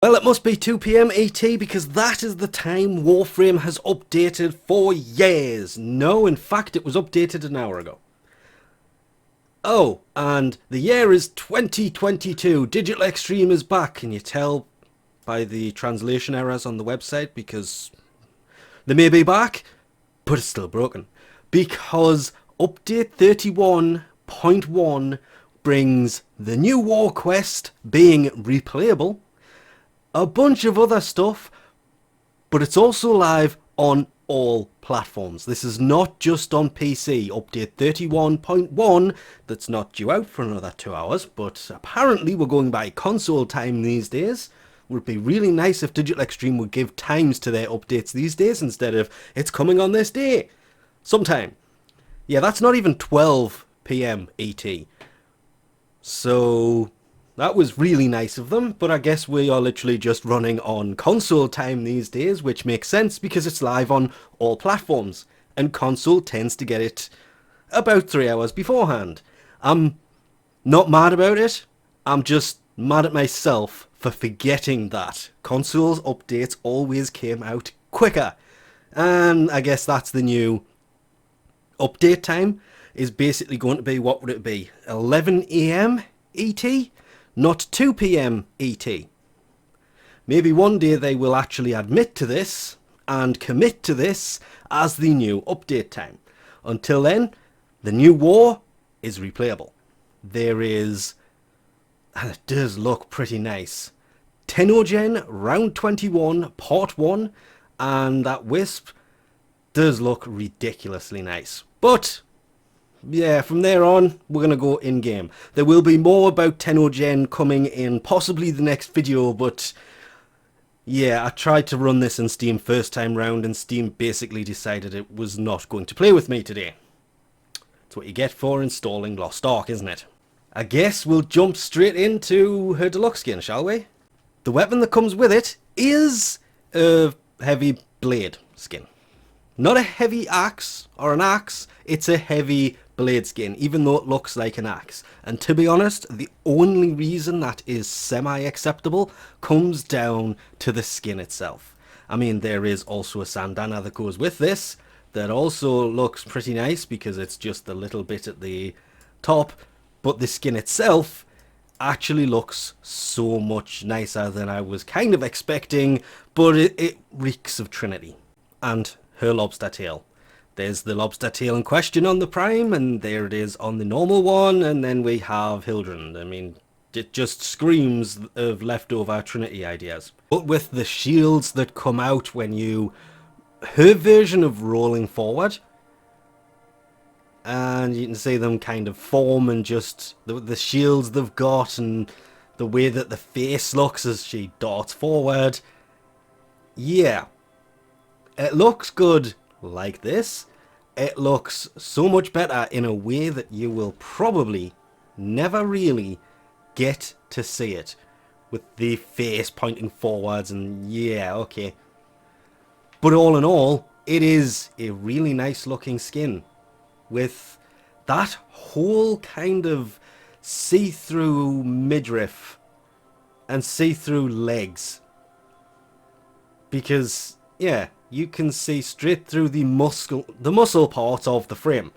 Well, it must be 2 p.m. ET because that is the time Warframe has updated for years. No, in fact, it was updated an hour ago. Oh, and the year is 2022. Digital Extreme is back. Can you tell by the translation errors on the website? Because they may be back, but it's still broken. Because update 31.1 brings the new War Quest being replayable, a bunch of other stuff, but it's also live on all platforms. This is not just on PC. Update 31.1, that's not due out for another 2 hours, but apparently we're going by console time these days. Would be really nice if Digital Extreme would give times to their updates these days instead of it's coming on this day sometime. Yeah, that's not even 12 p.m. ET. So that was really nice of them, but I guess we are literally just running on console time these days, which makes sense because it's live on all platforms, and console tends to get it about 3 hours beforehand. I'm not mad about it, I'm just mad at myself for forgetting that. Console's updates always came out quicker, and I guess that's the new update time, is basically going to be, what would it be, 11 a.m. ET? Not 2 p.m. ET. Maybe one day they will actually admit to this and commit to this as the new update time. Until then, the new war is replayable. There is, and it does look pretty nice, TennoGen Round 21 Part 1, and that Wisp does look ridiculously nice. But yeah, from there on, we're going to go in-game. There will be more about TennoGen coming in possibly the next video, but yeah, I tried to run this in Steam first time round, and Steam basically decided it was not going to play with me today. That's what you get for installing Lost Ark, isn't it? I guess we'll jump straight into her Deluxe skin, shall we? The weapon that comes with it is a heavy blade skin. Not a heavy axe or an axe, it's a heavy blade skin, even though it looks like an axe. And to be honest, the only reason that is semi-acceptable comes down to the skin itself. I mean, there is also a sandana that goes with this that also looks pretty nice because it's just a little bit at the top, but the skin itself actually looks so much nicer than I was kind of expecting, but it reeks of Trinity and her lobster tail. There's the lobster tail in question on the Prime, and there it is on the normal one, and then we have Hildryn. I mean, it just screams of leftover Trinity ideas. But with the shields that come out when you... her version of rolling forward, and you can see them kind of form, and just the shields they've got, and the way that the face looks as she darts forward. Yeah. It looks good like this. It looks so much better in a way that you will probably never really get to see it. With the face pointing forwards and yeah, okay. But all in all, it is a really nice looking skin. With that whole kind of see-through midriff and see-through legs. Because, yeah, you can see straight through the muscle part of the frame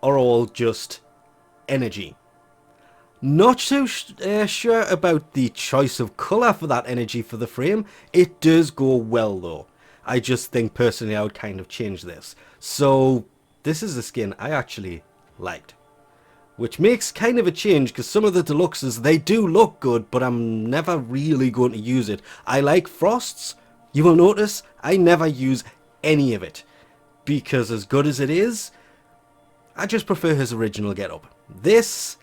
are all just energy. Not so sure about the choice of colour for that energy for the frame. It does go well though. I just think personally I would kind of change this. So this is a skin I actually liked. Which makes kind of a change because some of the Deluxes, they do look good, but I'm never really going to use it. I like Frost's. You will notice I never use any of it, because as good as it is, I just prefer his original getup. This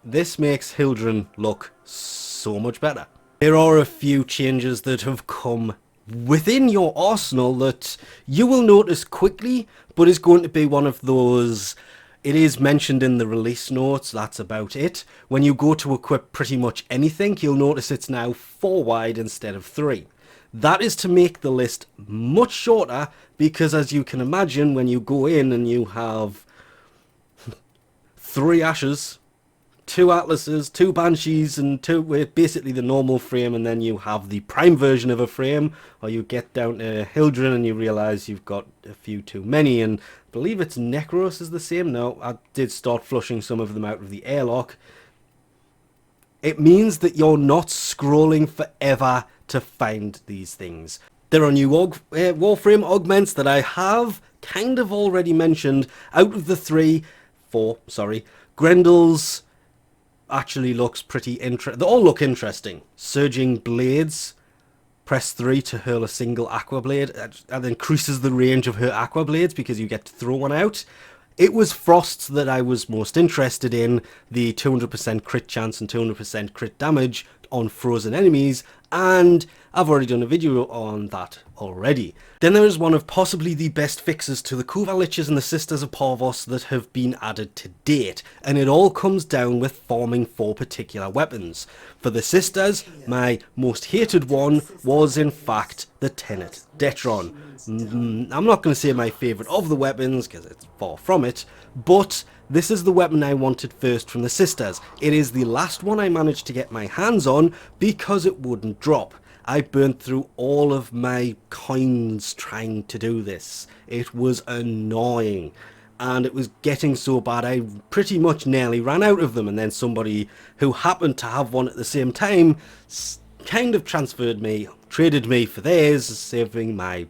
makes Hildryn look so much better. There are a few changes that have come within your arsenal that you will notice quickly, but is going to be one of those... It is mentioned in the release notes, that's about it. When you go to equip pretty much anything, you'll notice it's now 4 wide instead of 3. That is to make the list much shorter, because as you can imagine, when you go in and you have 3 ashes, 2 Atlases, 2 Banshees, and 2 with basically the normal frame, and then you have the prime version of a frame, or you get down to Hildryn and you realise you've got a few too many, and I believe it's Necros is the same. No, I did start flushing some of them out of the airlock. It means that you're not scrolling forever to find these things. There are new Warframe augments that I have kind of already mentioned. Out of the 4, Grendel's actually looks pretty interesting. They all look interesting. Surging Blades. Press 3 to hurl a single aqua blade. That increases the range of her aqua blades because you get to throw one out. It was Frosts that I was most interested in. The 200% crit chance and 200% crit damage on frozen enemies. And I've already done a video on that already. Then there is one of possibly the best fixes to the QoL Liches and the Sisters of Parvos that have been added to date. And it all comes down with farming 4 particular weapons. For the Sisters, my most hated one was in fact the Tenet Detron. I'm not going to say my favourite of the weapons because it's far from it, but this is the weapon I wanted first from the Sisters. It is the last one I managed to get my hands on because it wouldn't drop. I burnt through all of my coins trying to do this. It was annoying. And it was getting so bad I pretty much nearly ran out of them. And then somebody who happened to have one at the same time kind of traded me for theirs, saving my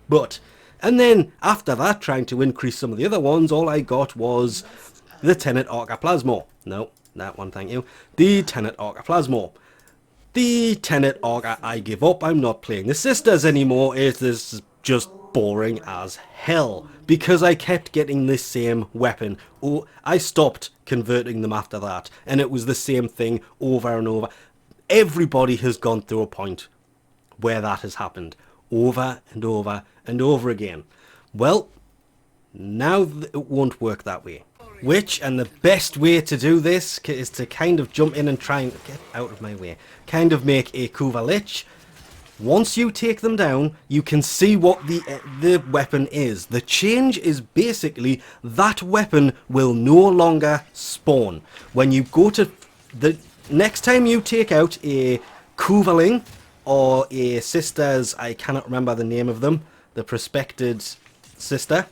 butt. And then after that, trying to increase some of the other ones, all I got was the Tenet Archiplasmo. No, that one, thank you. The Tenet Archiplasmo. The Tenet Arca, I give up. I'm not playing the Sisters anymore. It is just boring as hell because I kept getting the same weapon. Oh, I stopped converting them after that, and it was the same thing over and over. Everybody has gone through a point where that has happened over and over and over again. Well, now it won't work that way. And the best way to do this is to kind of jump in and try and get out of my way. Kind of make a QoL Lich. Once you take them down, you can see what the weapon is. The change is basically that weapon will no longer spawn. When you go to the next time you take out a QoLing or a Sisters, I cannot remember the name of them, the prospected sister,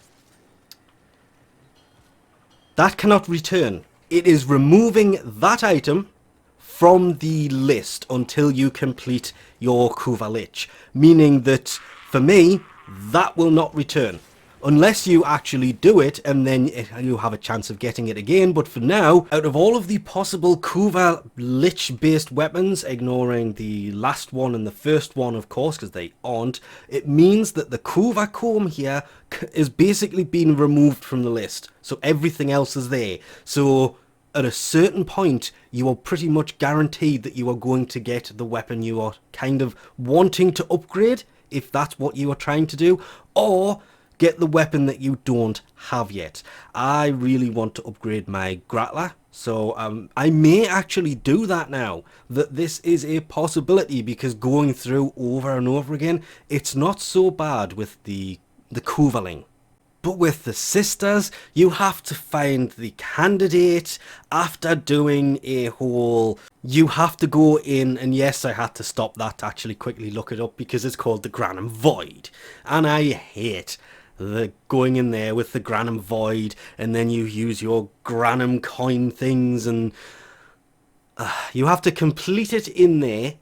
that cannot return. It is removing that item from the list until you complete your QoL Lich. Meaning that, for me, that will not return. Unless you actually do it, and then you have a chance of getting it again. But for now, out of all of the possible QoL Lich-based weapons, ignoring the last one and the first one, of course, because they aren't, it means that the QoL Comb here is basically being removed from the list. So everything else is there. So at a certain point, you are pretty much guaranteed that you are going to get the weapon you are kind of wanting to upgrade, if that's what you are trying to do, or get the weapon that you don't have yet. I really want to upgrade my Grappler, so I may actually do that now, that this is a possibility, because going through over and over again, it's not so bad with the QoLing. But with the Sisters, you have to find the candidate after doing a whole... You have to go in, and yes, I had to stop that to actually quickly look it up, because it's called the Granum Void. And I hate the going in there with the Granum Void, and then you use your Granum coin things, and you have to complete it in there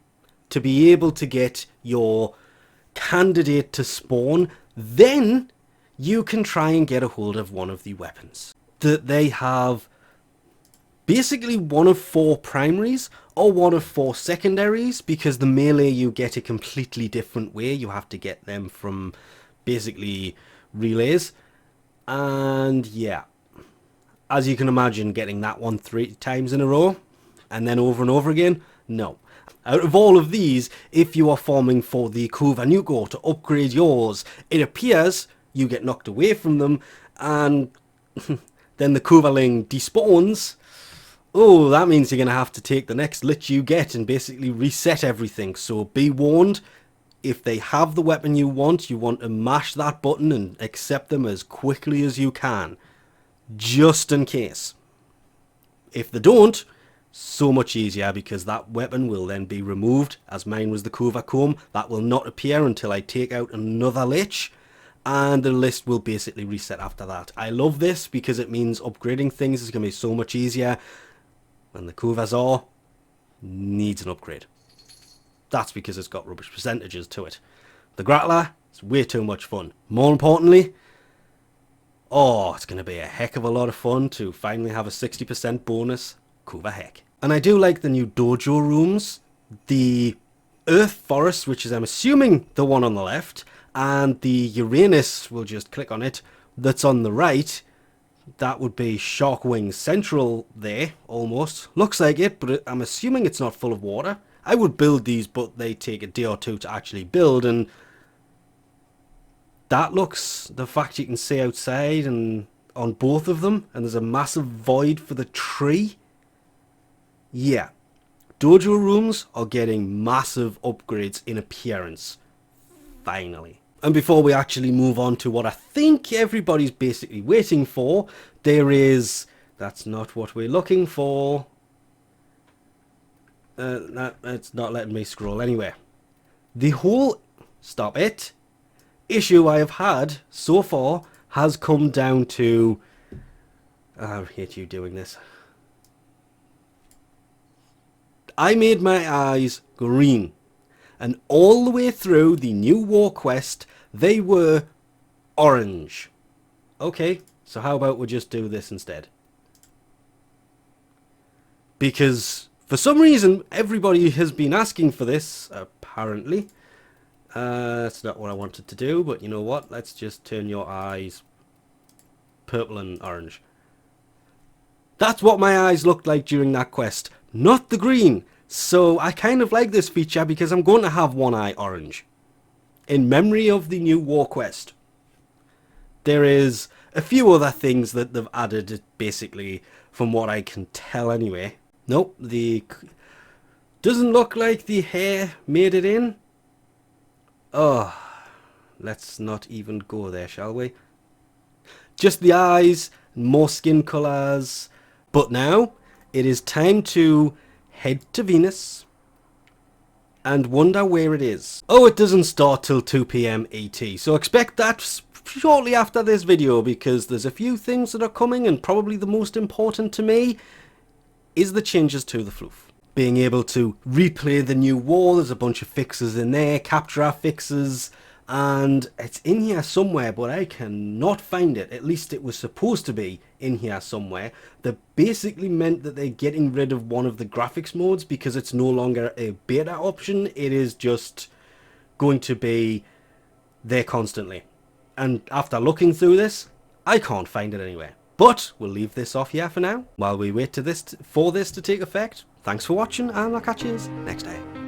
to be able to get your candidate to spawn. Then you can try and get a hold of one of the weapons. That they have basically one of 4 primaries or one of 4 secondaries, because the melee you get a completely different way. You have to get them from basically relays. And yeah, as you can imagine, getting that one 3 times in a row and then over and over again, no. Out of all of these, if you are farming for the QoL to upgrade yours, it appears you get knocked away from them, and then the QoLing despawns. Oh, that means you're going to have to take the next Lich you get and basically reset everything. So be warned, if they have the weapon you want to mash that button and accept them as quickly as you can, just in case. If they don't, so much easier because that weapon will then be removed, as mine was the Cova Comb. That will not appear until I take out another lich, and the list will basically reset after that. I love this because it means upgrading things is going to be so much easier, and the Kovazor needs an upgrade. That's because it's got rubbish percentages to it. The Grappler is way too much fun. More importantly, oh, it's going to be a heck of a lot of fun to finally have a 60% bonus Kova Heck. And I do like the new Dojo Rooms, the Earth Forest, which is, I'm assuming, the one on the left, and the Uranus, we'll just click on it, that's on the right. That would be Sharkwing Central there, almost. Looks like it, but I'm assuming it's not full of water. I would build these, but they take a day or two to actually build, and that looks, the fact you can see outside and on both of them, and there's a massive void for the tree. Yeah, Dojo Rooms are getting massive upgrades in appearance, finally. And before we actually move on to what I think everybody's basically waiting for, there is, that's not what we're looking for. It's not letting me scroll anywhere. The whole, stop it, issue I have had so far has come down to, I hate you doing this. I made my eyes green, and all the way through the new war quest they were orange. Okay, so how about we just do this instead? Because for some reason everybody has been asking for this, apparently. That's not what I wanted to do, but you know what? Let's just turn your eyes purple and orange. That's what my eyes looked like during that quest, not the green. So I kind of like this feature because I'm going to have one eye orange, in memory of the new war quest. There is a few other things that they've added, basically, from what I can tell anyway. Nope, doesn't look like the hair made it in. Oh, let's not even go there, shall we? Just the eyes, more skin colours. But now, it is time to head to Venus and wonder where it is. Oh, it doesn't start till 2 PM ET, so expect that shortly after this video, because there's a few things that are coming, and probably the most important to me is the changes to the floof. Being able to replay the new war, there's a bunch of fixes in there, capture fixes, and it's in here somewhere, but I cannot find it. At least it was supposed to be in here somewhere. That basically meant that they're getting rid of one of the graphics modes because it's no longer a beta option. It is just going to be there constantly. And after looking through this, I can't find it anywhere. But we'll leave this off here for now while we wait for this to take effect. Thanks for watching, and I'll catch you next time.